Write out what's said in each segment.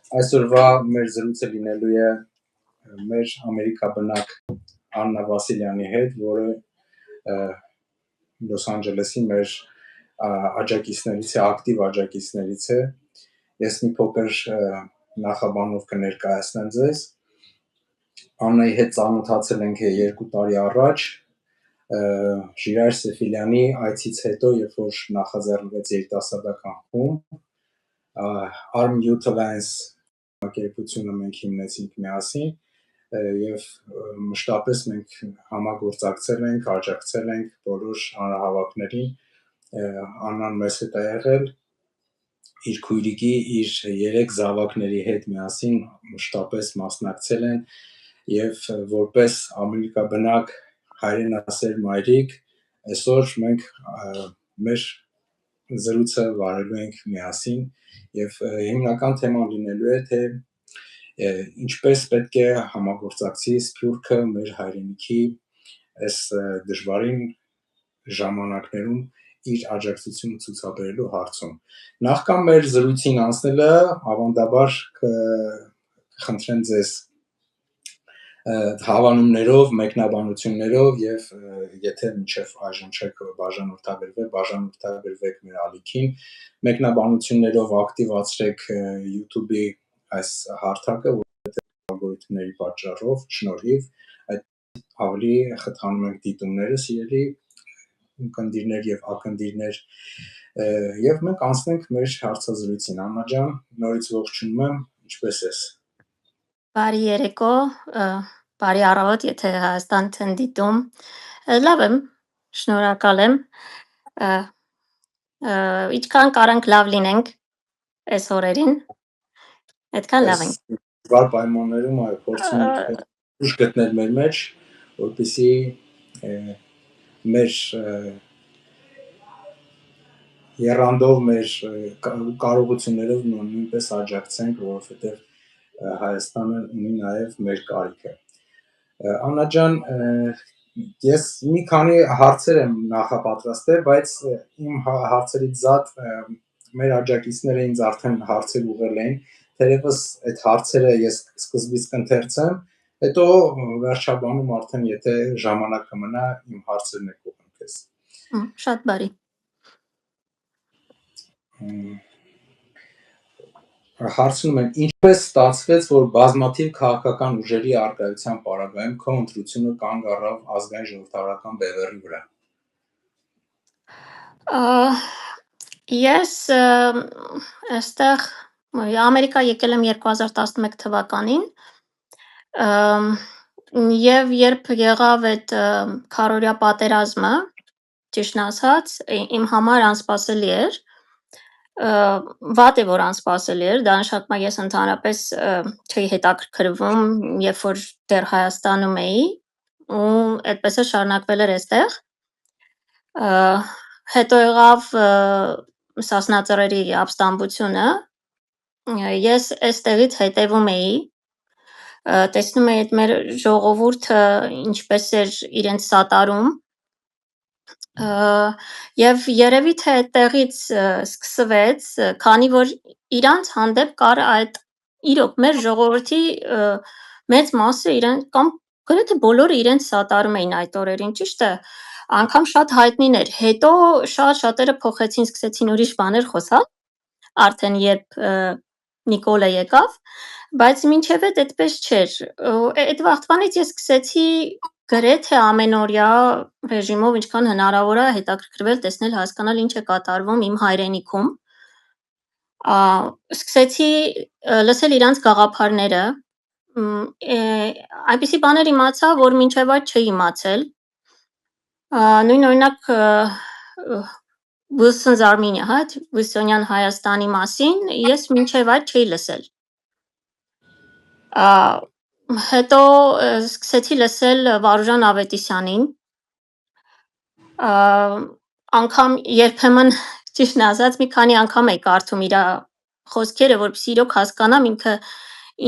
Այսօրվա մեր զրույցը լինելու է մեր ամերիկաբնակ Աննա Վասիլյանի հետ, որը Լոս Անջելեսի մեր աջակիցներից է, ակտիվ աջակիցներից է։ Ես մի փոքր նախաբանով կներկայացնեմ ձեզ։ Աննայի հետ ծանոթացել ենք 2 տարի առաջ Ժիրայր Սեֆիլյանի այցից հետո, երբ որ նախաձեռնվեց երիտասարդական խումբ, Arm Youth Alliance կերպությունը մենք հիմնեցինք միասին եւ մշտապես մենք համագործակցել ենք, աջակցել ենք բոլոր հանրահավաքների։ Աննան մեզ հետ է եղել իր քույրիկի, իր 3 զավակների հետ միասին մշտապես մասնակցել են եւ որպես ամերիկաբնակ հայրենասեր մայրիկ այսօր մենք մեր զրույցը վարելու ենք միասին եւ հիմնական թեման լինելու է թե ինչպես պետք է համագործակցի Սփյուռքը մեր հայրենիքի այս դժվարին ժամանակներում իր աջակցությունը ցուցաբերելու հարցում։ Նախքան մեր զրույցին անցնելը, ավանդաբար կխնդրեմ ձեզ հավանումներով, մեկնաբանություններով եւ եթե մինչեւ այժմ չեք բաժանորդագրվեք մեր ալիքին, մեկնաբանություններով ակտիվացրեք YouTube-ի այս հարթակը, որովհետեւ ալգորիթմների պատճառով շնորհիվ այդ ավելի խթանում ենք դիտումները, սիրելի ունկնդիրներ եւ ակնդիրներ, եւ մենք անցնենք մեր հարցազրույցին։ Աննա ջան, նորից ողջունում եմ, ինչպե՞ս ես։ Բարի երեկո, բարի առավոտ, եթե Հայաստան չեն դիտում։ Լավ եմ, շնորհակալ եմ։ Ինչքան կարանք լավ լինենք այս օրերին, այդքան լավ ենք։ Դժվար պայմաններում այո, փորձում ենք ուժ գտնել մեր մեջ, որպեսզի մեր եռանդով մեր կարողություններով նույնպես աջակցենք, որովհետև Հայաստանը ունի նաև մեր կարիքը։ Աննա ջան, ես մի քանի հարցեր եմ նախապատրաստել, բայց իմ հարցերից զատ մեր աջակիցները ինձ արդեն հարցեր ուղղել էին, թերևս այդ հարցերը ես սկզբից կընթերցեմ, հետո վերջաբանում արդեն եթե ժամանակ կմնա իմ հարցերն եք ուղղեմ քեզ։ Շատ բարի։ Հարցնում եմ, ինչպես ստացվեց, որ բազմաթիվ քաղաքական ուժերի առկայության պարագայում քո ընտրությունը կանգ առավ ազգային ժողովրդավարական բևեռի վրա։ Ես այստեղ Ամերիկա եկել եմ 2011 թվականին եւ երբ եղավ այդ քարորյա պատերազմը, ճիշտն ասած, իմ համար անսպասելի էր։ Վատ է որ անսպասելի էր, դա նշանակում է ես ընդհանրապես չէի հետաքրքրվում, երբ որ դեռ Հայաստանում էի, ու այդպես է շարունակվել էր այստեղ։ Հետո եղավ Սասնա ծռերի ապստամբությունը, ես այստեղից հետևում էի, տեսնում էի այդ մեր ժողովուրդը ինչպես էր իրենց սատարում, եւ երևի թե այդտեղից սկսվեց, քանի որ իրանց հանդեպ կար այդ իրոք մեր ժողովրդի մեծ մասը իրեն կամ գրեթե բոլորը իրենց սատարում էին այդ օրերին, ճիշտ է, անգամ շատ հայտնիներ, հետո շատերը փոխեցին, սկսեցին ուրիշ բաներ խոսալ, արդեն երբ Նիկոլը եկավ, բայց մինչև այդպես չէր, այդ վաղտվանից ես սկսեցի գրեթե ամենօրյա ռեժիմով, ինչքան հնարավոր է հետաքրքրվել, տեսնել, հասկանալ ինչ է կատարվում իմ հայրենիքում, սկսեցի լսել իրանց գաղափարները, այնպիսի բաներ իմացա, որ մինչև այդ չէի իմացել, նույն օրինակ Wilson's Armenia, Wilsonian Հայաստանի մասին, ես մինչև այդ չէի լսել։ Հետո սկսեցի լսել Վարուժան Ավետիսյանին, անգամ երբեմն ճիշտն ասած մի քանի անգամ էի կարդում իր խոսքերը, որպեսզի իրոք հասկանամ ինքը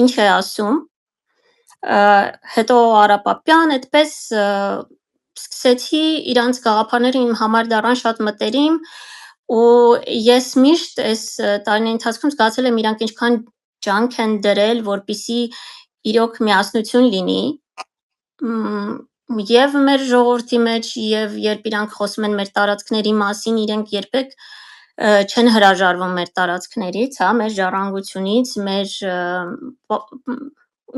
ինչ է ասում, հետո Արա Պապյան, այդպես սկսեցի իրանց գաղափարները իմ համար դառան շատ մտերիմ, ու ես միշտ այս տարիների ընթացքում զգացել եմ իրանք ինչքան ջանք են դրել, որպիսի իրոք միասնություն լինի, եւ մեր ժողովրդի մեջ եւ երբ իրանք խոսում են մեր տարածքների մասին, իրենք երբեք չեն հրաժարվում մեր տարածքներից, հա, մեր ժառանգությունից, մեր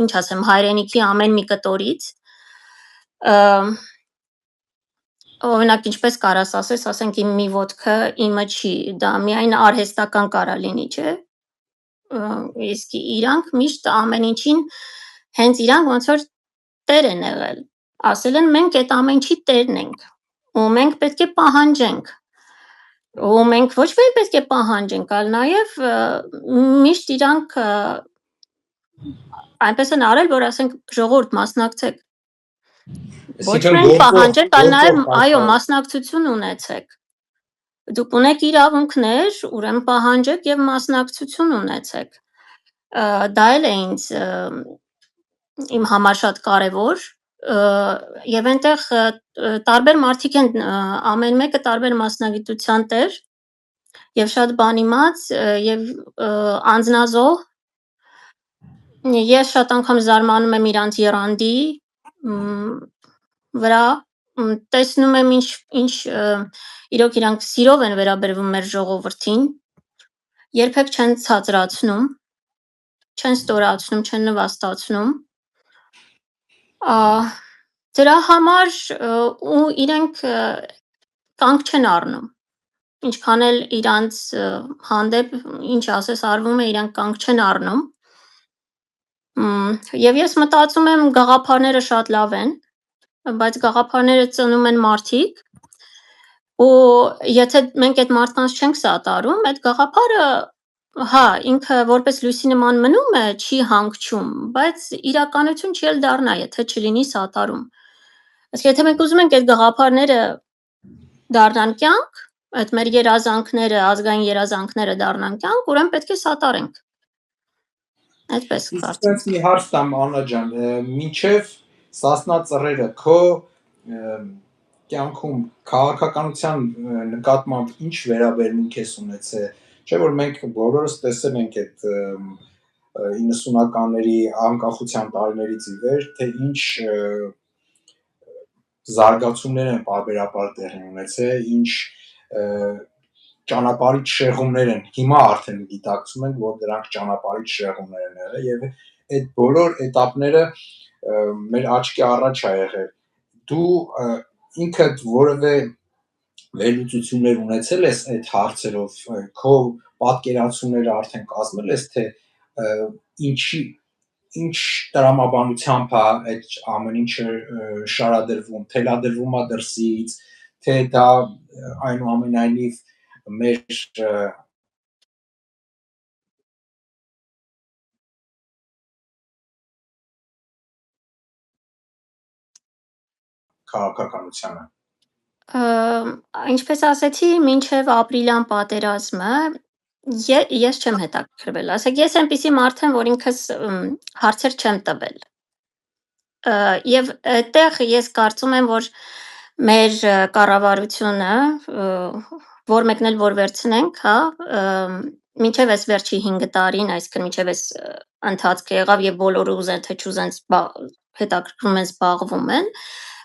ինչ ասեմ, հայրենիքի ամեն մի կտորից։ Օրինակ, ինչպես կարաս ասես, ասենք իմ մի ոտքը իմը չի, դա միայն արհեստական կարա լինի, չէ՞։ Իսկ իրանք միշտ ամեն ինչին հենց իրանք ոնց որ տեր են եղել։ Ասել են մենք այդ ամեն ինչի տերն ենք, ու մենք պետք է պահանջենք։ Ու մենք ոչ միայն պետք է պահանջենք, այլ նաև միշտ իրանք այնպես են արել, որ ասենք ժողովուրդ մասնակցեք։ Ոչ միայն պահանջեք, այլ նաև այո, մասնակցություն ունեցեք։ Դուք ունեք իրավունքներ, ուրեմն պահանջեք եւ մասնակցություն ունեցեք։ Դա էլ է ինձ իմ համար շատ կարևոր, եւ այնտեղ տարբեր մարդիկ են, ամեն մեկը տարբեր մասնագիտության տեր եւ շատ բան իմաց եւ անձնազոհ։ Ես շատ անգամ զարմանում եմ իրանց եռանդի վրա, տեսնում եմ ինչ իրոք իրանք սիրով են վերաբերվում մեր ժողովրդին, երբեք չեն ցածրացնում, չեն ստորացնում, չեն նվաստացնում։ Դրա համար ու իրենք կանգ չեն առնում։ Ինչքան էլ իրանց հանդեպ ինչ ասես արվում է, իրանք կանգ չեն առնում։ Եվ ես մտածում եմ գաղափարները շատ լավ են, բայց գաղափարները ծնում են մարդիկ, ու եթե մենք այդ մարդկանց չենք սատարում, այդ գաղափարը հա, ինքը որպես լույսի նման մնում է, չի հանգչում, բայց իրականություն չի էլ դառնա, եթե չլինի սատարում։ Իսկ եթե մենք ուզում ենք այդ գաղափարները դառնան կյանք, այդ մեր երազանքները, ազգային երազանքները դառնան կյանք, ուրեմն պետք է սատարենք։ Այդպես կարծում եմ։ Իսկ մի հարց տամ Աննա ջան, մինչև Սասնա ծռերը քո կյանքում քաղաքականության նկատմամբ ինչ վերաբերմունք ես ունեցել, չէ՞ որ մենք բոլորս տեսել ենք այդ 90-ականների անկախության տարիներից ի վեր, թե ինչ զարգացումներ են պարբերաբար տեղի ունեցել, ինչ ճանապարհից շեղումներ են, հիմա արդեն գիտակցում ենք, որ դրանք ճանապարհից շեղումներ են եղել եւ այդ բոլոր этаպները մեր աչքի առաջ ա եղել։ Դու ինքդ որևէ վերլուծություններ ունեցել ես այդ հարցերով, քո պատկերացումները արդեն կազմել ես, թե ինչ տրամաբանությամբ է այդ ամեն ինչը շարադրվում, թելադրվում է դրսից, թե դա այնուամենայնիվ մեր քաղաքականությանը։ Ինչպես ասեցի, մինչև ապրիլյան պատերազմը ես չեմ հետաքրքրվել, ասեք ես այնպիսի մարդ եմ, որ ինքս հարցեր չեմ տվել։ Եվ այդտեղ ես կարծում եմ, որ մեր կառավարությունը, որ մեկն էլ որ վերցնենք, հա, մինչև այս վերջի 5 տարին, այսինքն մինչև այս ընթացքը եղավ եւ բոլորը ուզեն թե չուզեն հետաքրքրում են, զբաղվում են,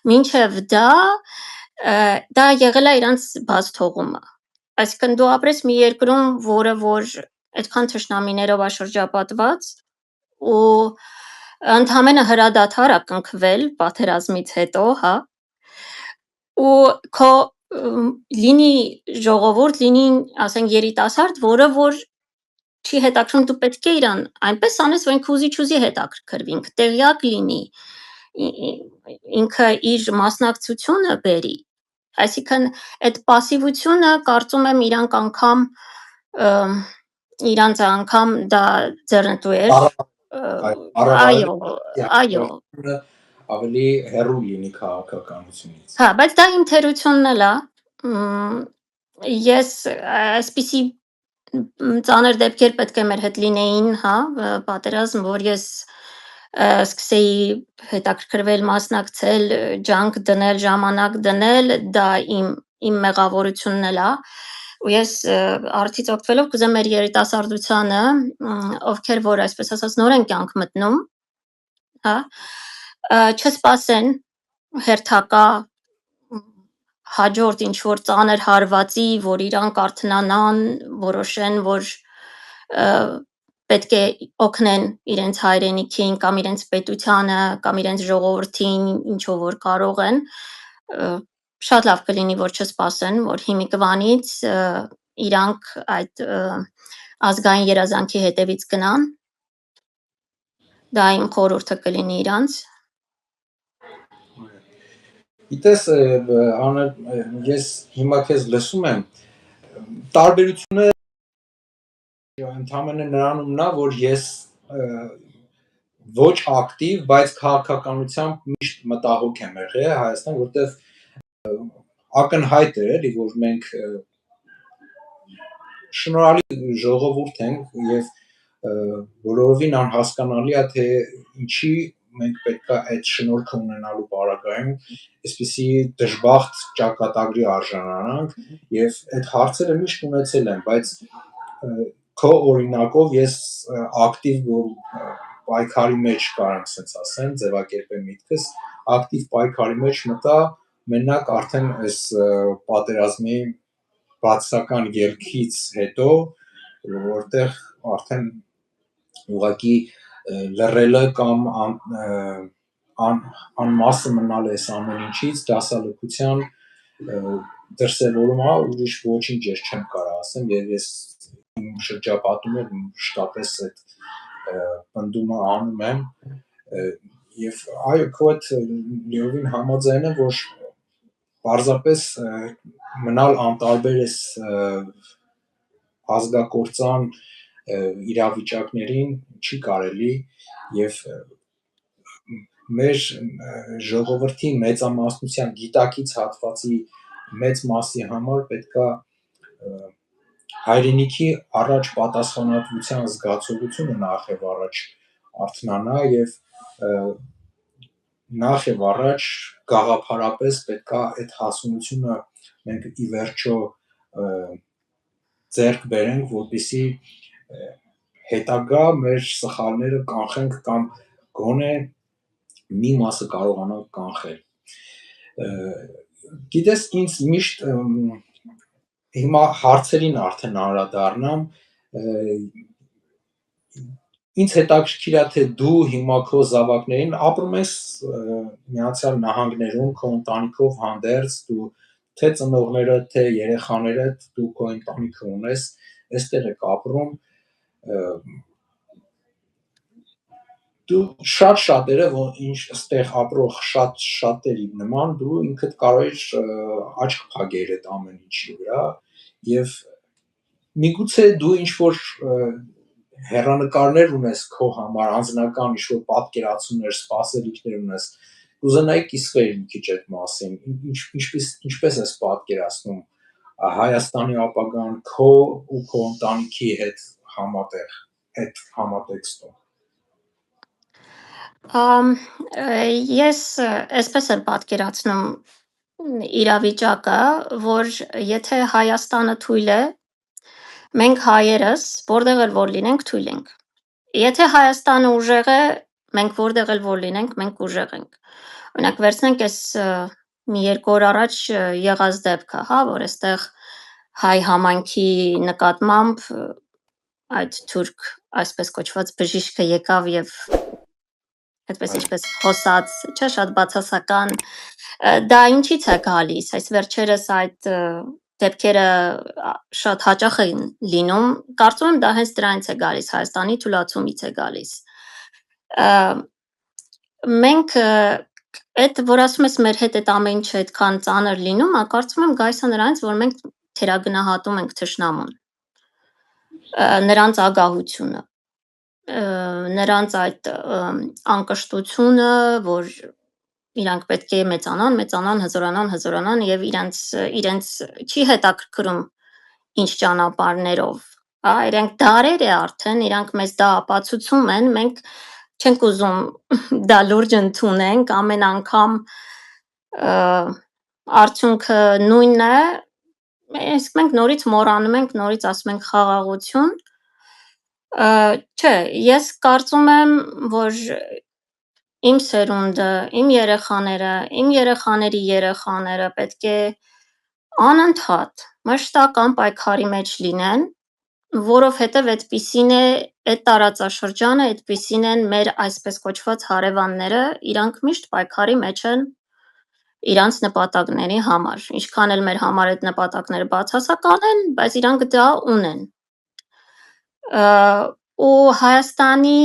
մինչև դա եղել է իրանց բաց թողումը։ Այսինքն դու ապրես մի երկրում, որը որ այդքան թշնամիներով է շրջապատված ու ընդհանրապես հրադադար է կնքվել պատերազմից հետո, հա, ու քո լինի ժողովուրդ, լինի, ասենք, երիտասարդ, որը որ չի հետաքրքրում, դու պետք է իրան այնպես անես, որ ինքը ուզի հետաքրքրվի, ինքը տեղյակ լինի, ինքը իր մասնակցությունը բերի։ Այսինքն այդ пассивությունը կարծում եմ իրանց անգամ դա ձեռնտու էր։ Այո, ավելի հեռու լինի քաղաքականությունից։ Հա, բայց դա իմ թերությունն էլ է։ Ես այսպիսի ծանր դեպքեր պետք է մեր հետ լինեին, հա, պատերազմ, որ ես սկսեի հետաքրքրվել, մասնակցել, ջանք դնել, ժամանակ դնել, դա իմ մեղավորությունն էլ է։ ու ես արդից օգտվելով կուզեմ մեր երիտասարդությանը, ովքեր որ այսպես ասած նոր են կյանք մտնում, հա, չսպասեն հերթակա հաջորդ ինչ որ ծանր հարվածի, որ իրանք արթնանան, որոշեն, որ պետք է օգնեն իրենց հայրենիքին կամ իրենց պետությանը կամ իրենց ժողովրդին, ինչով որ կարող են, շատ լավ կլինի, որ չսպասեն, որ հիմիկվանից իրանք այդ ազգային երազանքի հետևից գնան, դա իմ խորհուրդը կլինի իրանց։ Գիտես, ես հիմա քեզ լսում եմ, տարբերությունը ընդհանրապես նրանում նա, որ ես ոչ ակտիվ, բայց քաղաքականությամբ միշտ մտահոգ եմ եղել Հայաստան, որտեղ ակնհայտ է, էլի, որ մենք շնորհալի ժողովուրդ ենք եւ բոլորովին անհասկանալի է, թե ինչի մենք պետք է այդ շնորհքը ունենալու պարագայում այսպիսի դժբախտ ճակատագրի արժանանանք եւ այդ հարցերը միշտ ունեցել եմ, բայց քո օրինակով ես ակտիվ պայքարի մեջ կարամ ասենց ասեմ, ձևակերպեմ միտքս, ակտիվ պայքարի մեջ մտա մենակ արդեն այս պատերազմի բացական ելքից հետո, որտեղ արդեն ուղղակի լռելը կամ անմասը մնալ այս ամեն ինչից դասալքության դրսևորում է, ուրիշ ոչինչ ես չեմ կարող ասեմ, եւ ես իմ շրջապատում եմ շտապես այդ պնդումը անում եմ եւ այո, քո այդ լիովին համաձայն եմ, որ պարզապես մնալ անտարբեր ես ազգակործան իրավիճակներին չի կարելի եւ մեր ժողովրդի մեծամասնության գիտակից հատվածի մեծ մասի համար պետքա հայրենիքի առաջ պատասխանատվության զգացողությունը նախ եւ առաջ արթնանա եւ նախ եւ առաջ գաղափարապես պետքա այդ հասունությունը մենք ի վերջո ձեռք բերենք, որպեսզի հետագա մեր սխալները կանխենք կամ գոնե մի մասը կարողանանք կանխել։ Գիտես, ինձ միշտ հիմա հարցերին արդեն անդրադառնամ, ինձ հետաքրքիր է, թե դու հիմա քո զավակներին ապրում ես Միացյալ Նահանգներում, քո ընտանիքով հանդերձ, դու թե ծնողներդ, թե երեխաներդ, դու քո ընտանիքը ունես, այստեղ եք ապրում, դու շատ շատերը, որ ինչ ստեղ ապրող շատերի նման, դու ինքդ կարող ես աչք փակել այդ ամեն ինչի վրա եւ միգուցե դու ինչ որ հեռանկարներ ունես քո համար, անձնական ինչ որ պատկերացումներ, սպասելիքներ ունես, կուզենայի կիսվեիր մի քիչ այդ մասին, ինչպես ես պատկերացնում Հայաստանի ապագան քո ու քո ընտանիքի հետ համատեղ, այդ համատեքստում։ Ես այսպես եմ պատկերացնում իրավիճակը, որ եթե Հայաստանը թույլ է, մենք հայերս որտեղ էլ որ լինենք թույլ ենք։ Եթե Հայաստանը ուժեղ է, մենք որտեղ էլ որ լինենք, մենք ուժեղ ենք։ Օրինակ վերցնենք այս մի երկու օր առաջ եղած դեպքը, հա, որ այստեղ հայ համայնքի նկատմամբ այդ թուրք այսպես կոչված բժիշկը եկավ եւ այդպես ինչպես խոսած, չէ, շատ բացասական, դա ինչից է գալիս, այս վերջերս այդ դեպքերը շատ հաճախ են լինում, կարծում եմ դա հենց դրանից է գալիս, Հայաստանի թուլացումից է գալիս։ Մենք այդ, որ ասում ես մեր հետ այդ ամեն ինչը այդքան ծանր լինում, կարծում եմ գալիս է նրանից, որ մենք թերագնահատում ենք թշնամուն, նրանց ագահությունը, նրանց այդ անկշտությունը, որ իրանք պետք է մեծանան, հզորանան եւ իրենց չի հետաքրքրում ինչ ճանապարհներով, հա, իրենք դարեր է արդեն, իրանք մեզ դա ապացուցում են, մենք չենք ուզում դա լուրջ ընդունենք, ամեն անգամ արդյունքը նույնն է, իսկ մենք նորից մոռանում ենք, նորից ասում ենք խաղաղություն։ Չէ, ես կարծում եմ, որ իմ սերունդը, իմ երեխաները, իմ երեխաների երեխաները պետք է անընդհատ մշտական պայքարի մեջ լինեն, որովհետև այդպիսին է այդ տարածաշրջանը, այդպիսին են մեր այսպես կոչված հարևանները, իրանք միշտ պայքարի մեջ են իրանց նպատակների համար։ Ինչքան էլ մեր համար այդ նպատակները բացասական են, բայց իրանք դա ունեն։ Ու Հայաստանի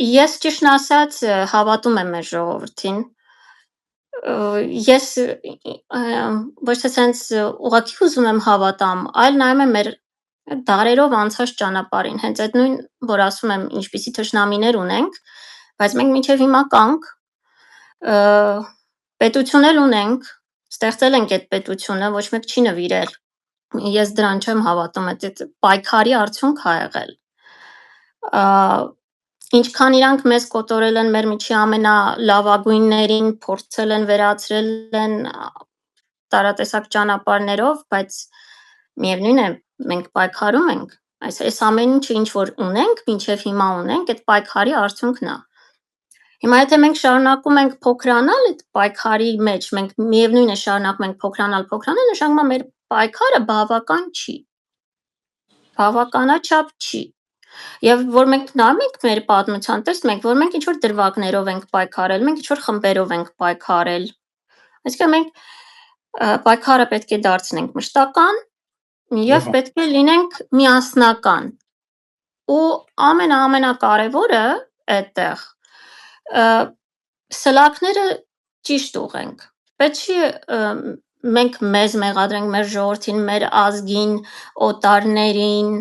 ես ճիշտն ասած հավատում եմ մեր ժողովրդին։ Ես ոչ թե sense ուղղակի ուզում եմ հավատամ, այլ նայում եմ մեր դարերով անցած ճանապարհին, հենց այդ նույն, որ ասում եմ, ինչպիսի թշնամիներ ունենք, բայց մենք մինչև հիմա կանք, պետություն էլ ունենք, ստեղծել ենք այդ պետությունը, ոչ մեկ չի նվիրել։ Ես դրան չեմ հավատում, այդ պայքարի արդյունք ա եղել։ Ինչքան իրանք մեզ կոտորել են մեր միջի ամենալավագույններին, փորձել են վերացրել են տարատեսակ ճանապարհներով, բայց միևնույն է, մենք պայքարում ենք։ Այս ամեն ինչը ինչ որ ունենք, մինչև հիմա ունենք, այդ պայքարի արդյունքն է։ Հիմա եթե մենք շարունակում ենք փոքրանալ այդ պայքարի մեջ, մենք միևնույն է շարունակում ենք փոքրանալ, նշանակում է մեր պայքարը բավական չի։ Բավականաչափ չի։ Եվ որ մենք նայում ենք մեր պատմության, տեսնում ենք, որ մենք ինչ որ դրվագներով ենք պայքարել, մենք ինչ որ խմբերով ենք պայքարել։ Այսինքն մենք պայքարը պետք է դարձնենք մշտական եւ պետք է լինենք միասնական։ Ու ամենակարևորը այդտեղ սլաքները ճիշտ ուղենք։ Պետք չի մենք մեզ մեղադրենք, մեր ժողովրդին, մեր ազգին, օտարներին,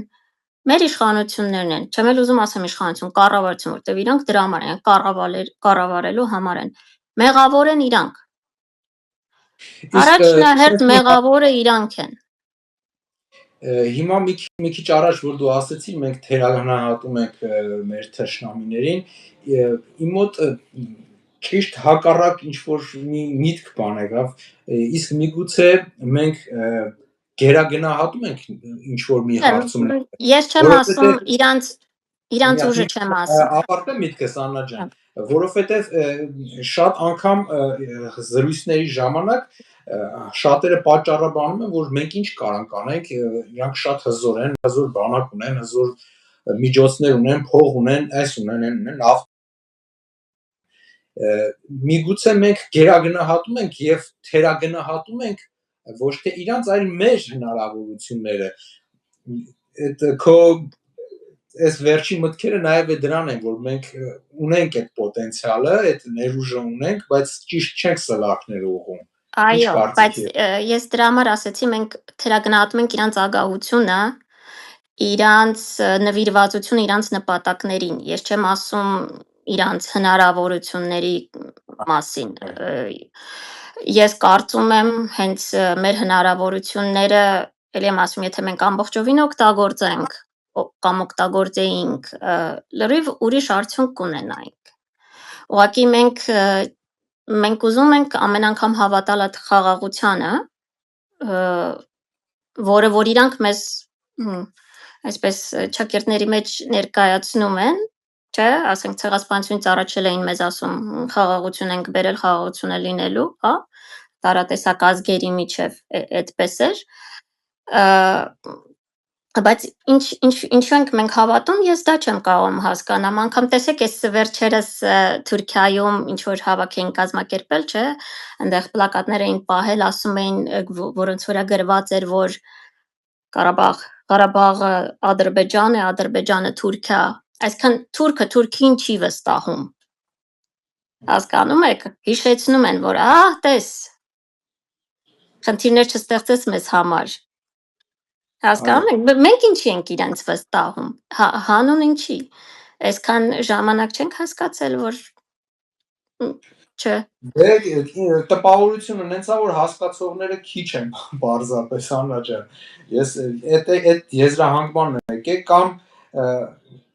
մեր իշխանություններն են։ Չեմ էլ ուզում ասեմ իշխանություն, կառավարություն, որտեղ իրանք դրա համար են, կառավարելու համար են։ Մեղավոր են իրանք։ Առաջնահերթ մեղավորը իրանք են։ Հիմա մի քիչ առաջ որ դու ասեցիր, մենք թերագնահատում ենք մեր թշնամիներին, իմ մոտ ճիշտ հակառակ ինչ որ մի միտք բան եղավ, իսկ միգուցե մենք գերագնահատում ենք ինչ որ մի հարցում։ Ես չեմ ասում իրանց ուժը չեմ ասում։ Ավարտեմ միտքս, Աննա ջան, որովհետև շատ անգամ զրույցների ժամանակ շատերը պատճառաբանում են, որ մենք ինչ կարանք անենք, իրանք շատ հզոր են, հզոր բանակ ունեն, հզոր միջոցներ ունեն, փող ունեն, այս ունեն, այն ունեն, լավ։ Միգուցե մենք գերագնահատում ենք եւ թերագնահատում ենք ոչ թե իրանց, այլ մեր հնարավորությունները։ Այդ քո այս վերջին մտքերը նաև դրան են, որ մենք ունենք այդ պոտենցիալը, այդ ներուժը ունենք, բայց ճիշտ չենք սլաքներ ուղղում։ Այո, բայց ես դրա համար ասեցի, մենք թերագնահատում ենք իրանց ագահությունը, իրանց նվիրվածությունը իրանց նպատակներին։ Ես չեմ ասում իրանց հնարավորությունների մասին։ Ես կարծում եմ, հենց մեր հնարավորությունները, ելի եմ ասում, եթե մենք ամբողջովին օգտագործենք կամ օգտագործեինք, լրիվ ուրիշ արդյունք կունենայինք։ Ուղղակի մենք ուզում ենք ամեն անգամ հավատալ այդ խաղաղությանը, որը որ իրանք մեզ այսպես ճակերտների մեջ ներկայացնում են, չէ, ասենք ցեղասպանությունից առաջ էին մեզ ասում խաղաղություն ենք բերել, խաղաղություն է լինելու, հա, տարատեսակ ազգերի միջև այդպես էր։ Բայց ինչու ենք մենք հավատում, ես դա չեմ կարող հասկանամ։ Անկամ տեսեք, այս վերջերս Թուրքիայում ինչ որ հավաք էին կազմակերպել, չէ, այնտեղ պլակատներ էին պահել, ասում էին, որոնց վրա գրված էր, որ Ղարաբաղը Ադրբեջան է, Ադրբեջանը Թուրքիա։ Այսքան թուրքը թուրքին չի վստահում։ Հասկանում եք, հիշեցնում են, որ տես, խնդիրներ չստեղծես մեզ համար։ Հասկանում եք, մենք ինչի ենք իրենց վստահում, հանուն ինչի, այսքան ժամանակ չենք հասկացել, որ չէ։ Տպավորությունը նենց է, որ հասկացողները քիչ են պարզապես, Աննա ջան, ես այդ եզրահանգմանն եմ եկել, կամ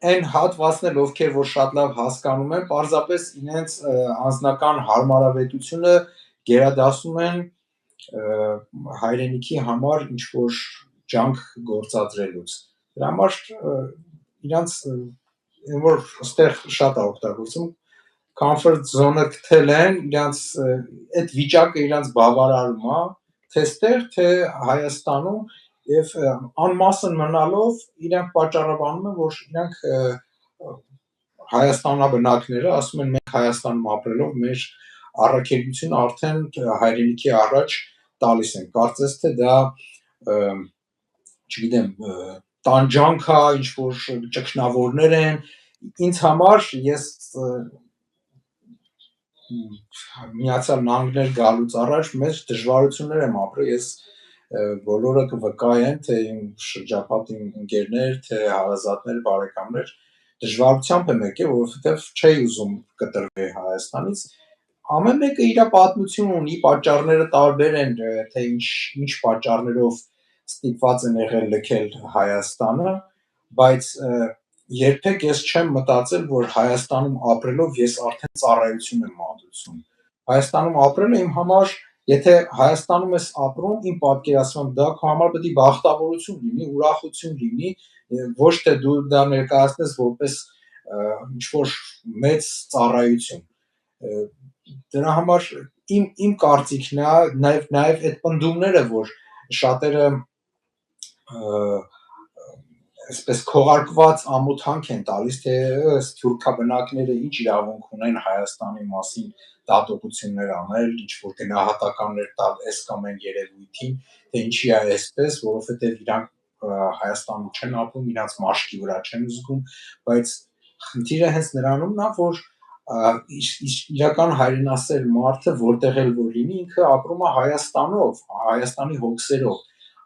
այն հատվածներ, ովքեր որ շատ լավ հասկանում են, պարզապես իրենց անձնական հարմարավետությունը գերադասում են հայրենիքի համար ինչ-որ ջանք գործադրելուց։ Դրա համար իրանց որ այստեղ շատ է օգտագործում comfort zone-ը գտել են, իրանց այդ վիճակը իրանց բավարարում է, թե ստեղ, թե Հայաստանում եւ անմասն մնալով իրանք պատճառաբանում են, որ իրանք Հայաստանաբնակները ասում են մենք Հայաստանում ապրելով մեր առաքելությունը արդեն հայրենիքի առաջ տալիս են։ Կարծես թե դա չգիտեմ, տանջանք է, ինչ-որ ճգնավորներ են, ինձ համար ես Միացյալ Նահանգներ գալուց առաջ մեծ դժվարություններ եմ ապրել, ես բոլորը կվկայեն, թե իմ շրջապատի ընկերներ, թե հարազատներ, բարեկամներ, դժվարությամբ եմ եկել, որովհետև չէի ուզում կտրվել Հայաստանից, ամեն մեկը իր պատմություն ունի, պատճառները տարբեր են, թե ինչ պատճառներով ստիպված են եղել լքել Հայաստանը, բայց երբեք ես չեմ մտածել, որ Հայաստանում ապրելով ես արդեն ծառայություն եմ մատուցում։ Հայաստանում ապրելը իմ համար, եթե Հայաստանում ես ապրում, իմ պատկերացմամբ դա քո համար պետք է բախտավորություն լինի, ուրախություն լինի, ոչ թե դու դա ներկայացնես որպես ինչ-որ մեծ ծառայություն։ Դրա համար իմ կարծիքն է, նաև այդ պնդումները, որ շատերը այսպես քողարկված ամոթանք են տալիս, թե սփյուռքաբնակները ինչ իրավունք ունեն Հայաստանի մասին դատողություններ անել, ինչ-որ գնահատականներ տալ այս կամ այն երևույթին, թե ինչի է այսպես, որովհետև իրանք Հայաստանում չեն ապրում, իրանց մաշկի վրա չեն զգում, բայց խնդիրը հենց նրանումն է, որ իրական հայրենասեր մարդը որտեղ էլ որ լինի, ինքը ապրում է Հայաստանով, Հայաստանի հոգսերով,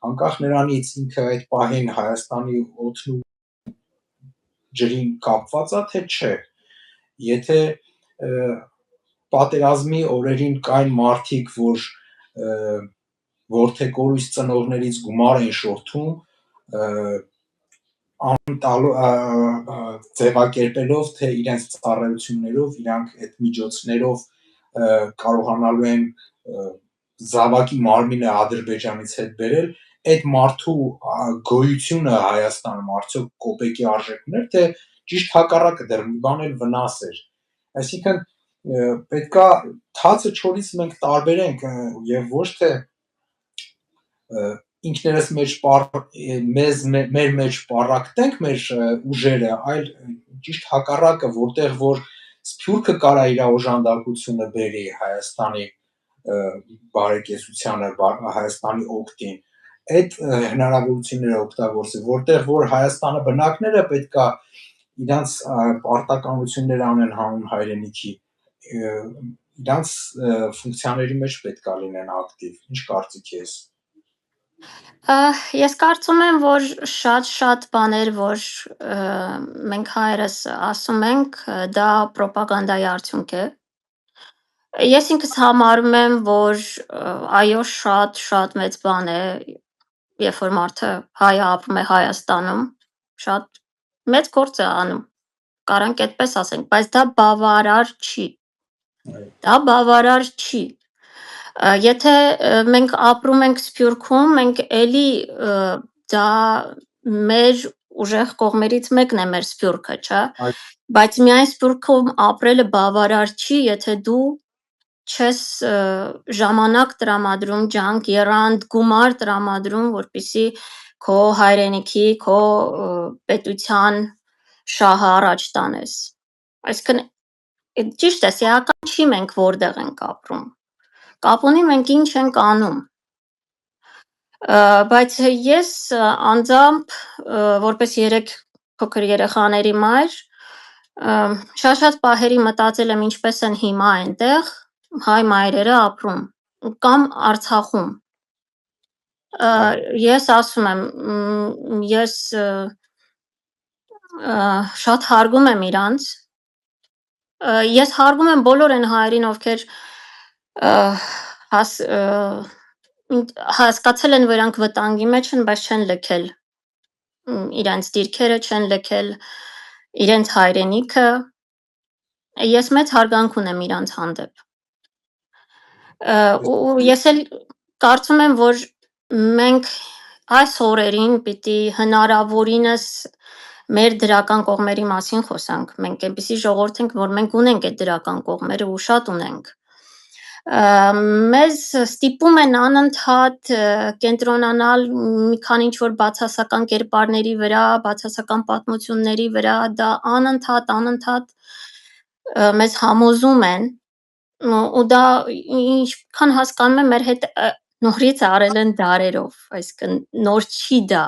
անկախ նրանից ինքը այդ պահին Հայաստանի օդն ու ջրին կապված է, թե չէ։ Եթե պատերազմի օրերին կային մարդիկ, որ որդեկորույս ծնողներից գումար էին շորթում, ձևակերպելով, թե իրենց ծառայություններով, իրանք այդ միջոցներով կարողանալու են զավակի մարմինը Ադրբեջանից հետ բերել, այդ մարդու գոյությունը Հայաստանում արդյոք կոպեկի արժեք ուներ, թե ճիշտ հակառակը դեռ մի բան էլ վնաս էր։ Այսինքն պետքա թացը չորից մենք տարբերենք եւ ոչ թե ինքներս մեր մեջ պառակտենք մեր ուժերը, այլ ճիշտ հակառակը, որտեղ որ Սփյուռքը կարա իր օժանդակությունը բերի Հայաստանի բարեկեցությանը, Հայաստանի օգտին, այդ հնարավորությունները օգտագործել, որտեղ որ Հայաստանը բնակները պետքա իրանց պարտականություններ անեն հանուն հայրենիքի, իրանց ֆունկցիաների մեջ պետքա լինեն ակտիվ, ինչ կարծիք ես։ Ես կարծում եմ, որ շատ բաներ, որ մենք հայերս ասում ենք, դա պրոպագանդայի արդյունք է։ Ես ինքս համարում եմ, որ այո, շատ մեծ բան է, երբ որ մարդը հայը ապրում է Հայաստանում, շատ մեծ գործ է անում, կարանք այդպես ասենք, բայց դա բավարար չի։ Դա բավարար չի։ Եթե մենք ապրում ենք Սփյուռքում, մենք էլի դա մեր ուժեղ կողմերից մեկն է մեր Սփյուռքը, չէ՞։ Բայց միայն Սփյուռքում ապրելը բավարար չի, եթե դու չես ժամանակ տրամադրում, ջանք, եռանդ, գումար տրամադրում, որպեսզի քո հայրենիքի, քո պետության շահը առաջ տանես։ Այսինքն ճիշտ է, սեական չի մենք որտեղ ենք ապրում։ Կապ ունի մենք ինչ ենք անում։ Բայց ես անձամբ որպես 3 փոքր երեխաների մայր շատ պահերի մտածել եմ ինչպես են հիմա այնտեղ հայ մայրերը ապրում կամ Արցախում։ Ես ասում եմ, ես շատ հարգում եմ իրանց։ Ես հարգում եմ բոլոր այն հայերին, ովքեր հասկացել են, որ իրանք վտանգի մեջ են, բայց չեն լքել իրանց դիրքերը, չեն լքել իրենց հայրենիքը։ Ես մեծ հարգանք ունեմ իրանց հանդեպ։ Ու ես էլ կարծում եմ, որ մենք այս օրերին պիտի հնարավորինս մեր դրական կողմերի մասին խոսանք։ Մենք այնպիսի ժողովուրդ ենք, որ մենք ունենք այդ դրական կողմերը ու շատ ունենք։ Մեզ ստիպում են անընդհատ կենտրոնանալ մի քանի ինչ-որ բացասական կերպարների վրա, բացասական պատմությունների վրա, դա անընդհատ մեզ համոզում են, ու դա ինչքան հասկանում եմ, մեր հետ նորից արել են դարերով, այսինքն նոր չի դա։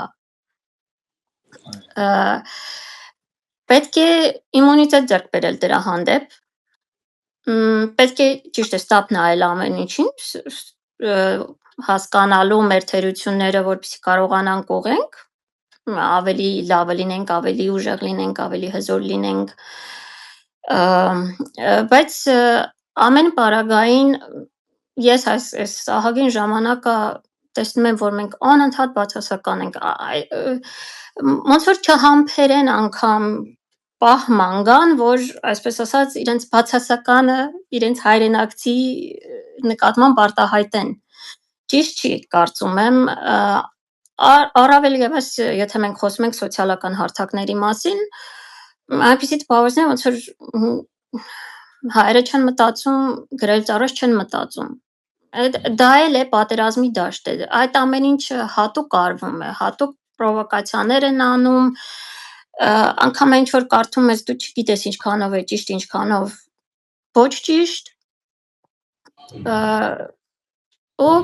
Պետք է իմունիտետ ձեռք բերել դրա հանդեպ, պետք է ճիշտ է ստապ նայել ամեն ինչին, հասկանալու մեր թերությունները, որպեսզի կարողանանք ուղենք, ավելի լավը լինենք, ավելի ուժեղ լինենք, ավելի հզոր լինենք, բայց ամեն պարագային ես այս ահագին ժամանակը տեսնում եմ, որ մենք անընդհատ բացասական ենք, ոնց որ չհամբերեն անգամ պահ ման որ այսպես ասած իրենց բացասականը իրենց հայրենակցի նկատմամբ արտահայտեն։ Ճիշտ չի, կարծում եմ, առավել ևս եթե մենք խոսում ենք սոցիալական հարթակների մասին, այնպիսի տպավորություն ոնց որ հայերը չեն մտածում, գրելից առաջ չեն մտածում։ Դա էլ է պատերազմի դաշտ է, այդ ամեն ինչը հատուկ արվում է, հատուկ պրովոկացիաներ են անում, անգամ ինչ որ կարդում ես, դու չգիտես ինչքանով է ճիշտ, ինչքանով ոչ ճիշտ, ու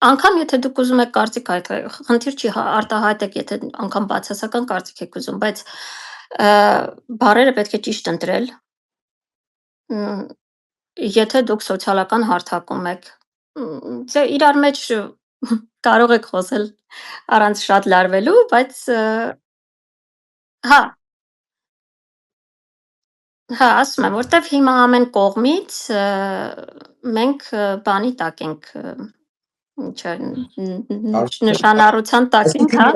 անգամ եթե դուք ուզում եք կարծիք հայտնել, խնդիր չի, արտահայտեք, եթե անգամ բացասական կարծիք եք ուզում, բայց բառերը պետք է ճիշտ ընտրել, եթե դուք սոցիալական հարթակում եք, իրար մեջ կարող եք խոսել առանց շատ լարվելու, բայց հա, ասում եմ, որտեվ հիմա ամեն կողմից մենք բանի տակ ենք, նշանառության տակ ենք, հա։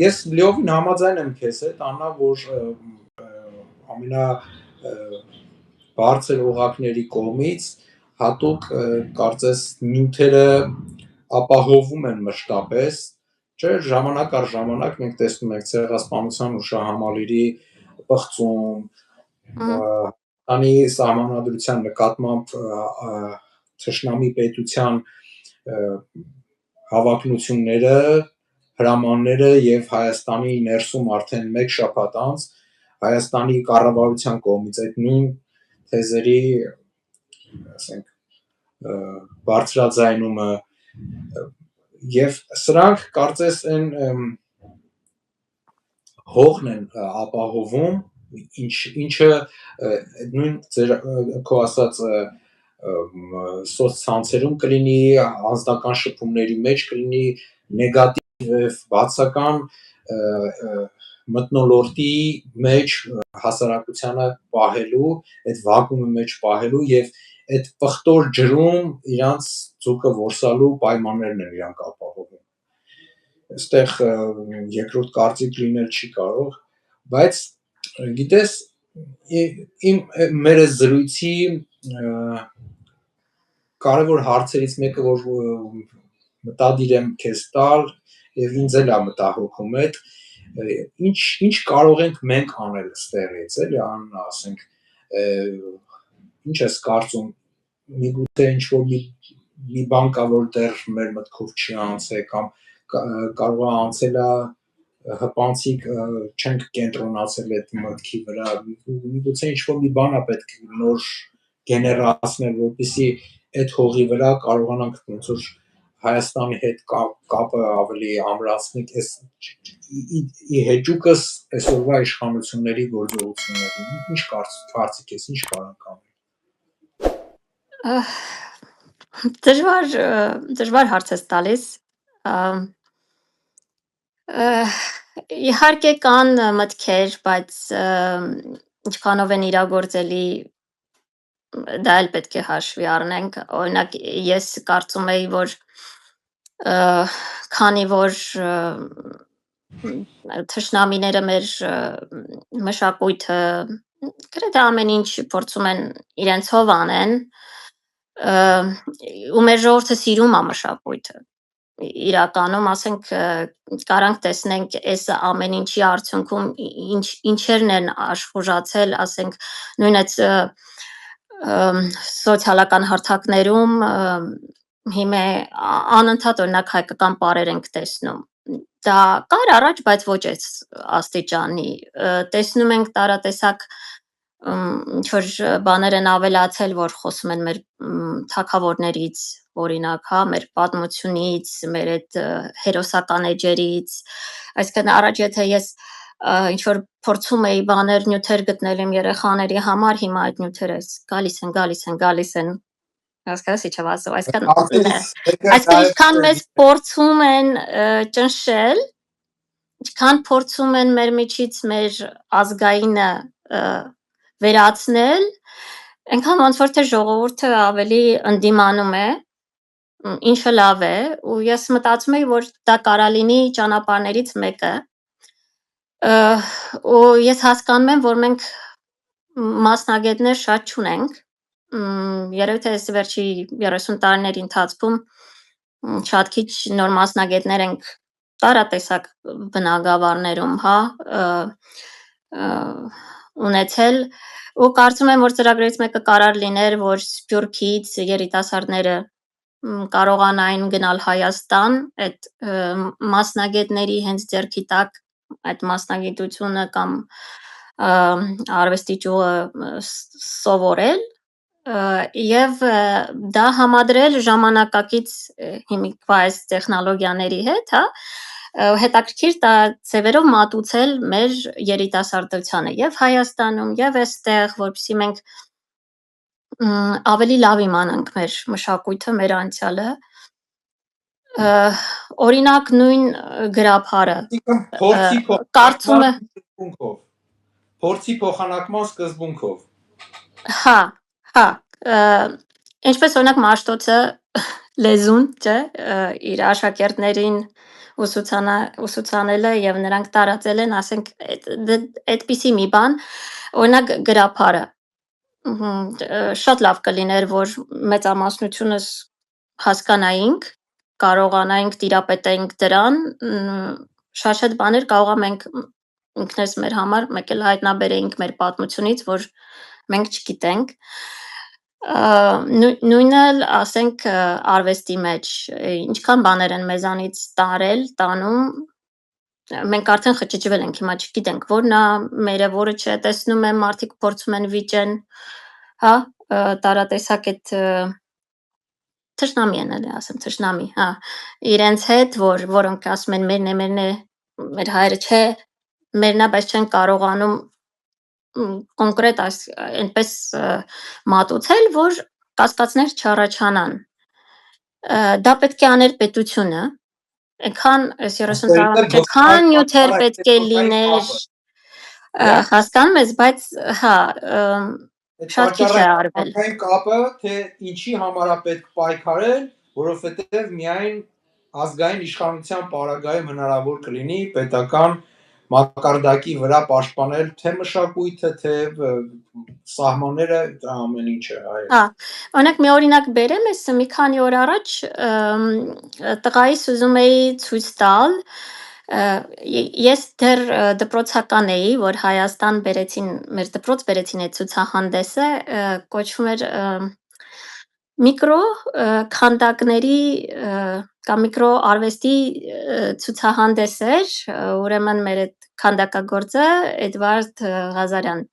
Ես լիովին համաձայն եմ քեզ հետ, Աննա, որ ամենա բարձր օղակների կողմից հատուկ կարծես նյութերը ապահովում են մշտապես, չէ, ժամանակ առ ժամանակ մենք տեսնում ենք ցեղասպանության հուշահամալիրի պղծում, անի սահմանադրության նկատմամբ թշնամի պետության հավակնությունները, հրամանները եւ Հայաստանի ներսում արդեն 1 շաբաթ անց Հայաստանի կառավարության կողմից այդ նույն թեզերի, ասենք, բարձրաձայնումը եւ սրանք կարծես են հողն են ապահովում, ինչը նույն ձեր քո ասած սոցցանցերում կլինի, անձնական շփումների մեջ կլինի նեգատիվ բացական մթնոլորտի մեջ հասարակությանը պահելու, այդ վակուումի մեջ պահելու եւ այդ պղտոր ջրում իրանց ձուկը որսալու պայմաններն են իրանք ապահովում։ Այստեղ երկրորդ կարծիք լինել չի կարող, բայց գիտես, մեր զրույցի կարևոր հարցերից մեկը, որ մտադիր եմ քեզ տալ եւ ինձ էլ է մտահոգում այդ, ինչ կարող ենք մենք անել ստեղից, էլի, Աննա, ասենք, ինչ ես կարծում, միգուցե ինչ որ մի բան կա, որ դեռ մեր մտքով չի անցել կամ կարող է անցել է հպանցիկ չենք կենտրոնացել այդ մտքի վրա, միգուցե ինչ որ մի բան է պետք նոր գեներացնել, որպեսզի այդ հողի վրա կարողանանք ոնց որ Հայաստանի հետ կապը ավելի ամրացնենք, ի հեճուկս այսօրվա իշխանությունների գործողություններին, ինչ կարծիք ես, ինչ կարող ենք դժվար հարց ես տալիս, իհարկե կան մտքեր, բայց ինչքանով են իրագործելի, դա էլ պետք է հաշվի առնենք, օրինակ ես կարծում էի, որ քանի որ թշնամիները մեր մշակույթը գրեթե ամեն ինչ փորձում են իրենց հով անեն, ու մեր ժողովուրդը սիրում է մշակույթը, իրականում, ասենք, կարանք տեսնենք այս ամեն ինչի արդյունքում ինչերն են աշխուժացել, ասենք, նույն այդ սոցիալական հարթակներում հիմա անընդհատ օրինակ հայկական պարեր ենք տեսնում։ Դա կար առաջ, բայց ոչ այս աստիճանի։ Տեսնում ենք տարատեսակ ինչ-որ բաներ են ավելացել, որ խոսում են մեր թագավորներից, օրինակ, հա, մեր պատմությունից, մեր այդ հերոսական էջերից, այսինքն առաջ եթե ես ինչ-որ փորձում էի բաներ, նյութեր գտնել իմ երեխաների համար, հիմա այդ նյութերը գալիս են, հասկացա ինչ եմ ասում, այսինքն ինչքան մեզ փորձում են ճնշել, ինչքան փորձում են մեր միջից մեր ազգայինը վերացնել, այնքան ոնց որ թե ժողովուրդը ավելի ընդդիմանում է, ինչը լավ է, ու ես մտածում եի, որ դա կարա լինի ճանապարհներից մեկը, ու ես հասկանում եմ, որ մենք մասնագետներ շատ չունենք, երևի թե այս վերջի 30 տարիների ընթացքում շատ քիչ նոր մասնագետներ ենք տարատեսակ բնագավառներում, հա, ունեցել, ու կարծում եմ, որ ծրագրերից մեկը կարար լիներ, որ Սփյուռքից երիտասարդները կարողանային գնալ Հայաստան, այդ մասնագետների հենց ձեռքի տակ այդ մասնագիտությունը կամ արվեստի ճյուղը սովորել եւ դա համադրել ժամանակակից հիմիկվա այս տեխնոլոգիաների հետ, հա, հետաքրքիր ձևերով մատուցել մեր երիտասարդությանը եւ Հայաստանում եւ այստեղ, որպեսզի մենք ավելի լավ իմանանք մեր մշակույթը, մեր անցյալը, օրինակ նույն գրաբարը կարծում է փորձի փոխանակման սկզբունքով։ Հա, ինչպես օրինակ Մաշտոցը լեզուն, չէ, իր աշակերտներին ուսուցանելը եւ նրանք տարածել են, ասենք, այդպիսի մի բան, օրինակ գրաբարը շատ լավ կլիներ, որ մեծամասնությունս հասկանայինք, կարողանայինք տիրապետենք դրան, շատ բաներ կարող ենք ինքներս մեր համար մեկ էլ հայտնաբերեինք մեր պատմությունից, որ մենք չգիտենք, նույնը ասենք արվեստի մեջ, ինչքան բաներ են մեզանից տանում, մենք արդեն խճճվել ենք, հիմա չգիտենք որն է մերը, որը չէ, տեսնում եմ մարդիկ փորձում են վիճեն, հա, տարատեսակ այդ թշնամի են էլի ասեմ, թշնամի, հա, իրենց հետ, որոնք ասում են մերն է, մեր հայրը չէ, մերն է, բայց չեն կարողանում կոնկրետ այնպես մատուցել, որ կասկածներ չառաջանան, դա պետք է աներ պետությունը, այնքան այս 30 տարվա մեջ այնքան նյութեր պետք է լիներ, հասկանում ես, բայց հա, շատ քիչ է արվել։ Այն կապը, թե ինչի համար է պետք պայքարել, որովհետև միայն ազգային իշխանության պարագայում հնարավոր կլինի պետական մակարդակի վրա պաշտպանել թե մշակույթը, թե սահմանները, դա ամեն ինչը, այո։ Օրինակ մի օրինակ բերեմ, ես մի քանի օր առաջ տղայիս ուզում էի ցույց տալ, ես դեռ դպրոցական էի, որ Հայաստան բերեցին, մեր դպրոց բերեցին այդ ցուցահանդեսը, կոչվում էր միկրո քանդակների կամ միկրո արվեստի ցուցահանդես էր, ուրեմն մեր այդ քանդակագործը Էդվարդ Ղազարյան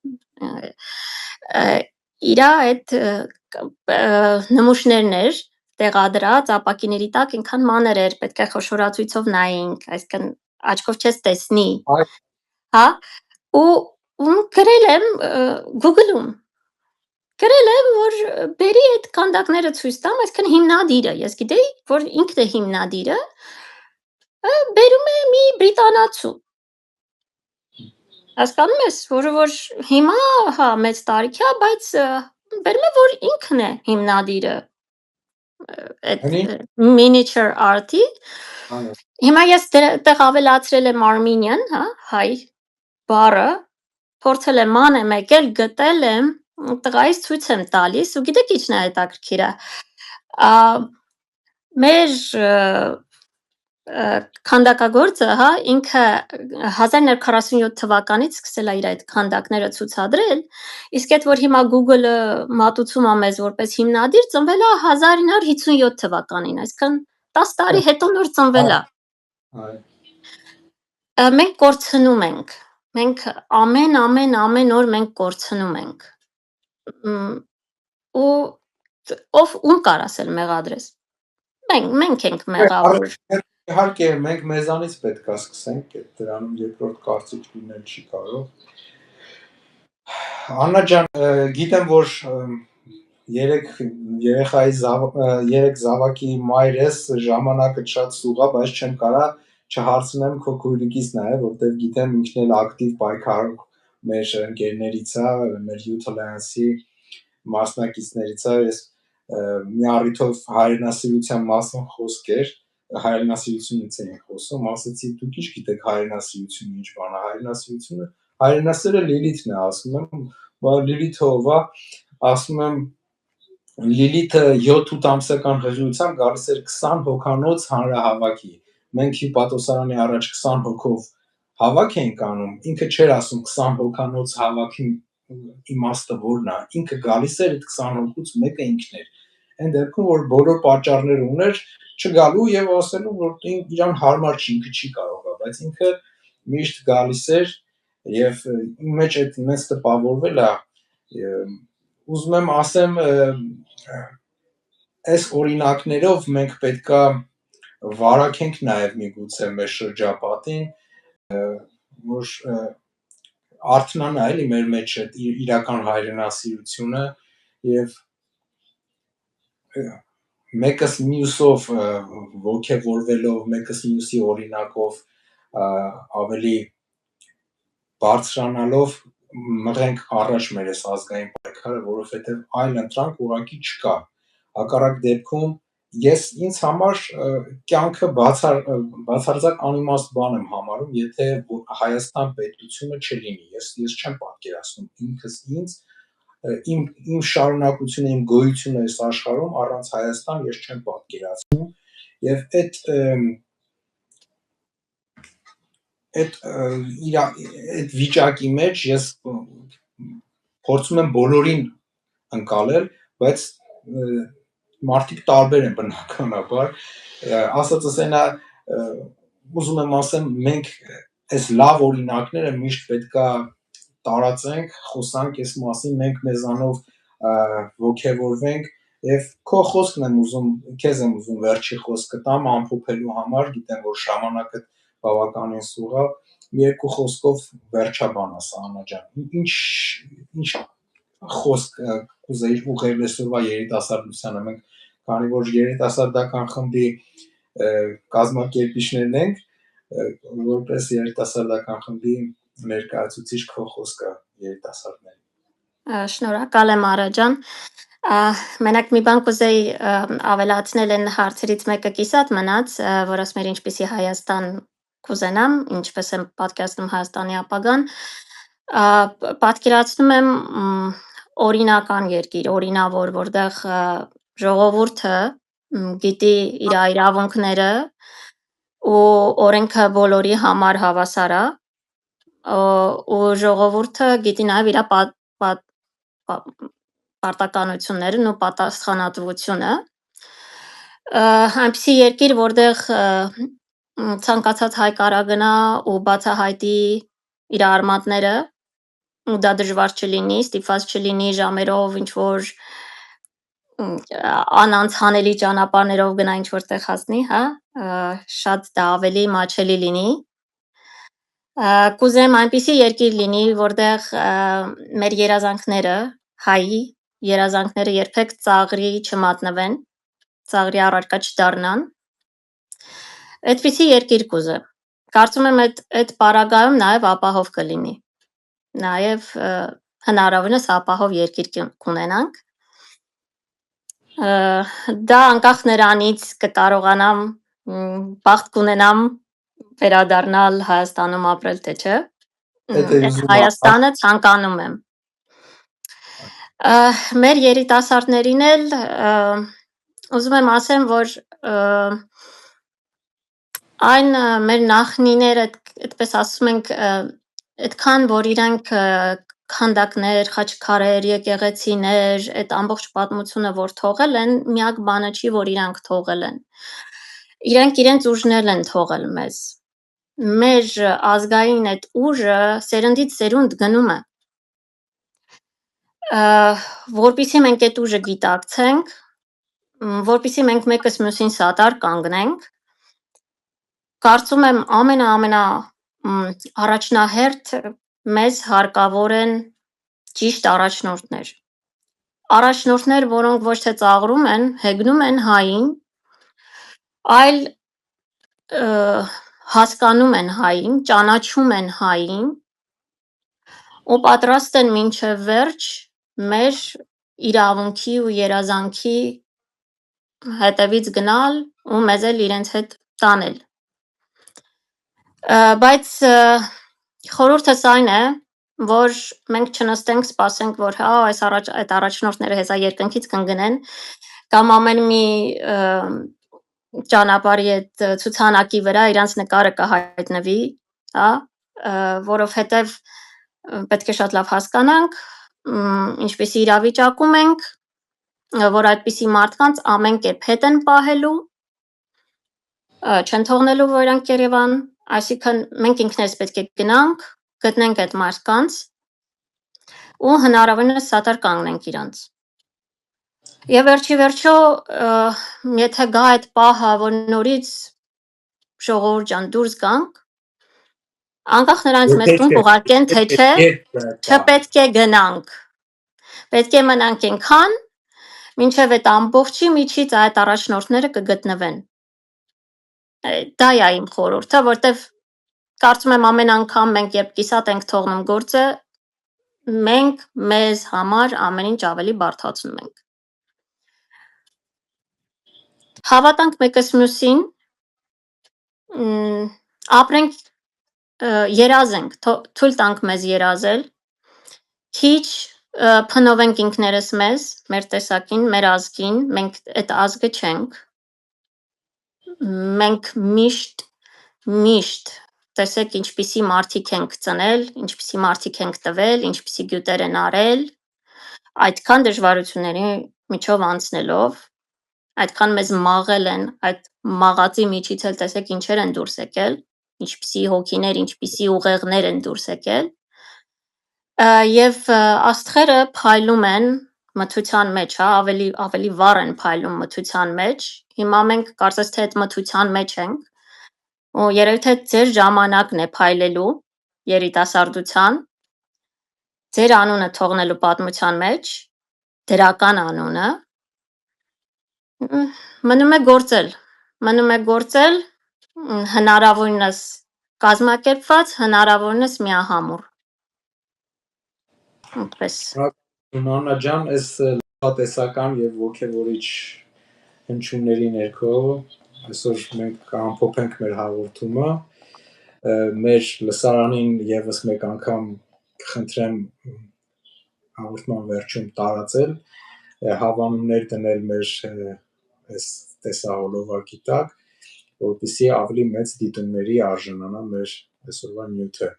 իր այդ նմուշներն էր տեղադրած ապակիների տակ, ինքան մանր էր, պետք է խոշորացույցով նայենք, այսինքն աչքով չես տեսնի, հա, ու գրել եմ Google-ում, գրել եմ, որ բերի այդ քանդակները ցույց տամ, այսինքն հիմնադիրը, ես գիտեի, որ ինքն է հիմնադիրը, բերում է մի բրիտանացու, հասկանում ես, որ հիմա հա մեծ տարիք է, բայց բերում է, որ ինքն է հիմնադիրը այդ miniature art-ի, հիմա ես տեղ ավելացրել եմ Armenian, հա, հայ բառը, փորձել եմ մանեմ եկել, գտել եմ, տղայիս ցույց եմ տալիս, ու գիտեք ինչն է հետաքրքիրը, մեր քանդակագործը, հա, ինքը 1947 թվականից սկսել է իր այդ քանդակները ցուցադրել, իսկ այդ որ հիմա Google-ը մատուցում է մեզ որպես հիմնադիր, ծնվել է 1957 թվականին, այսինքն 10 տարի հետո նոր ծնվել է։ Մենք կորցնում ենք։ Մենք ամեն օր մենք կորցնում ենք։ Ու ում կար ասել մեղադրես։ Մենք ենք մեղավոր։ Իհարկե, մենք մեզանից պետք է սկսենք, այդ դրանում երկրորդ կարծիք լինել չի կարող։ Աննա ջան, գիտեմ, որ երեք զավակի մայր ես, ժամանակը շատ սուղ է, բայց չեմ կարա չհարցնեմ քո քույրիկից նաև, որտեղ գիտեմ ինքն էլ ակտիվ պայքար մեր ընկերներից է, մեր Youth Alliance-ի մասնակիցներից է, ես մի առիթով հայրենասիրության մասին խոսք էր, հայրենասիրությունից էին խոսում, ասեցի դուք ինչ գիտեք հայրենասիրությունը ինչ բան է, հայրենասիրությունը, հայրենասերը Լիլիթն է, ասում եմ, Լիլիթը ով է, ասում եմ Լիլիթը 7-8 ամսական հղիությամբ գալիս էր 20 հոգանոց հանրահավաքի, մենք հիպատոսարանի առաջ 20 հոգով հավաք էինք անում, ինքը չէր ասում 20 հոգանոց հավաքի իմաստը որն է, ինքը գալիս էր այդ 20 հոգուց մեկը ինքն էր, այն դեպքում որ բոլոր պատճառներ ուներ չգալու եւ ասելու որ իրան հարմար չի, ինքը չի կարող, բայց ինքը միշտ գալիս էր եւ իմ մեջ այդ մեծ տպավորվել է, ուզում եմ ասեմ այս օրինակներով մենք պետքա վարակենք նաեւ միգուցե մեր շրջապատին, որ արթնանա էլի մեր մեջ այդ իրական հայրենասիրությունը եւ մեկս մյուսով ոգևորվելով, մեկս մյուսի օրինակով ավելի բարձրանալով մղենք առաջ մեր այս ազգային պայքարը, որովհետև այլ ընտրանք ուղղակի չկա։ Հակառակ դեպքում ես ինձ համար կյանքը բացարձակ անիմաստ բան եմ համարում, եթե Հայաստան պետությունը չլինի, ես չեմ պատկերացնում ինքս ինձ իմ շարունակությունը, իմ գոյությունը այս աշխարհում առանց Հայաստան ես չեմ պատկերացնում եւ այդ վիճակի մեջ ես փորձում եմ բոլորին ընկալել, բայց մարդիկ տարբեր են բնականաբար, ասածս այնա ուզում եմ ասեմ մենք այս լավ օրինակները միշտ պետքա տարածենք, խոսանք այս մասին, մենք մեզանով ոգևորվենք եւ քո խոսքն եմ ուզում, քեզ եմ ուզում վերջի խոսքը տամ ամփոփելու համար, գիտեմ որ ժամանակը բավականին սուղ է, մի երկու խոսքով վերջաբան ասա Աննա ջան, ինչ խոսք կուզեիր ուղղել այսօրվա երիտասարդությանը, մենք քանի որ երիտասարդական խմբի կազմակերպիչներն ենք, որպես երիտասարդական խմբի ներկայացուցիչ քո խոսքը երիտասարդներին։ Շնորհակալ եմ Արա ջան։ Մենակ մի բան կուզեի ավելացնել այն հարցերից մեկը կիսատ մնաց, որ ասում էր ինչպեսի Հայաստան կուզենամ, ինչպես եմ պատկերացնում Հայաստանի ապագան, պատկերացնում եմ օրինական երկիր, օրինավոր, որտեղ ժողովուրդը գիտի իր իրավունքները ու օրենքը բոլորի համար հավասար է, ու ժողովուրդը գիտի նաև իր պարտականություններն ու պատասխանատվությունը, այնպիսի երկիր, որտեղ ցանկացած հայ կարա գնա ու բացահայտի իր արմատները, ու դա դժվար չլինի, ստիպված չլինի ժամերով ինչ-որ անանցանելի ճանապարհներով գնա ինչ-որտեղ հասնի, հա, շատ դա ավելի մաչելի լինի։ Կուզեմ այնպիսի երկիր լինի, որտեղ մեր երազանքները, հայի երազանքները երբեք ծաղրի չմատնվեն, ծաղրի առարկա չդառնան։ Այդպիսի երկիր կուզեմ։ Կարծում եմ այդ պարագայում նաև ապահով կլինի։ Նաև հնարավորինս ապահով երկիր կունենանք։ Դա անկախ նրանից կկարողանամ բախտ կունենամ վերադառնալ Հայաստանում ապրել, թե չէ։ Հայաստանը ցանկանում եմ։ Մեր երիտասարդներին էլ ուզում եմ ասեմ, որ Այն մեր նախնիները այդպես ասում ենք այդքան որ իրանք քանդակներ, խաչքարեր, եկեղեցիներ, այդ ամբողջ պատմությունը որ թողել են, միակ բանը չի որ իրանք թողել են։ Իրանք իրենց ուժներն են թողել մեզ։ Մեր ազգային այդ ուժը սերնդից սերունդ գնում է։ Որպեսզի մենք այդ ուժը գիտակցենք, որպեսզի մենք մեկս մյուսին սատար կանգնենք, կարծում եմ ամենա առաջնահերթ մեզ հարկավոր են ճիշտ առաջնորդներ։ Առաջնորդներ, որոնք ոչ թե ծաղրում են, հեգնում են հային, այլ հասկանում են հային, ճանաչում են հային, ու պատրաստ են մինչև վերջ մեր իրավունքի ու երազանքի հետևից գնալ ու մեզ էլ իրենց հետ տանել։ Բայց խորհուրդս այն է, որ մենք չնստենք, սպասենք, որ այդ առաջնորդները հեսա երկնքից կընկնեն, կամ ամեն մի ճանապարհի այդ ցուցանակի վրա իրանց նկարը կհայտնվի, հա, որովհետև պետք է շատ լավ հասկանանք, ինչպեսի իրավիճակում ենք, որ այդպիսի մարդկանց ամեն կերպ հետ են պահելու, չեն թողնելու որ իրանք Երևան, այսինքն մենք ինքներս պետք է գնանք, գտնենք այդ մարդկանց ու հնարավորինս սատար կանգնենք իրանց։ Եվ վերջի վերջո, եթե գա այդ պահը, որ նորից ժողովուրդ ջան դուրս գանք, անկախ նրանից մեզ տուն կուղարկեն, թե չէ, չպետք է գնանք։ Պետք է մնանք այնքան, մինչև այդ ամբողջի միջից այդ առաջնորդները կգտնվեն։ Դա է իմ խորհուրդը, որտեվ կարծում եմ ամեն անգամ մենք երբ կիսատ ենք թողնում գործը, մենք մեզ համար ամեն ինչ ավելի բարդացնում ենք։ Հավատանք մեկս մյուսին, ապրենք, երազենք, թույլ տանք մեզ երազել, քիչ փնովենք ինքներս մեզ, մեր տեսակին, մեր ազգին, մենք այդ ազգը չենք, մենք միշտ տեսեք ինչպիսի մարդիկ ենք ծնել, ինչպիսի մարդիկ ենք տվել, ինչպիսի գյուտեր են արել, այդքան դժվարությունների միջով անցնելով, այդքան մեզ մաղել են, այդ մաղածի միջից էլ տեսեք ինչեր են դուրս եկել, ինչպիսի հոգիներ, ինչպիսի ուղեղներ են դուրս եկել, եւ աստղերը փայլում են մթության մեջ, հա, ավելի վառ են փայլում մթության մեջ, հիմա մենք կարծես թե այդ մթության մեջ ենք, ու երևի թե ձեր ժամանակն է փայլելու երիտասարդության, ձեր անունը թողնելու պատմության մեջ, դրական անունը, մնում է գործել, հնարավորինս կազմակերպված, հնարավորինս միահամուռ։ Այդպես։ Մաննա ջան, այս լավատեսական եւ ոգևորիչ հնչյունների ներքո այսօր մենք կամփոփենք մեր հաղորդումը, մեր լսարանին եւս մեկ անգամ կխնդրեմ հաղորդման վերջում տարածել, հավանումներ դնել մեր այս տեսահոլովակի տակ, որպեսզի ավելի մեծ դիտումների արժանանա մեր այսօրվա նյութը։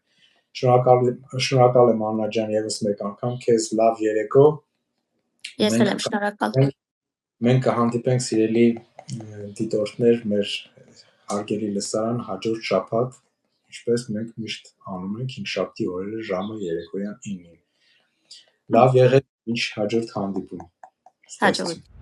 Շնորհակալ եմ Աննա ջան եւս մեկ անգամ, քեզ լավ երեկո։ Ես էլ եմ շնորհակալ։ Մենք կհանդիպենք սիրելի դիտորդներ մեր հարգելի լսարան հաջորդ շաբաթ, ինչպես մենք միշտ անում ենք 5-շաբթի օրերը ժամը երեկոյան 9-ին։ Լավ եղեք, մինչ հաջորդ հանդիպում։ Հաջորդ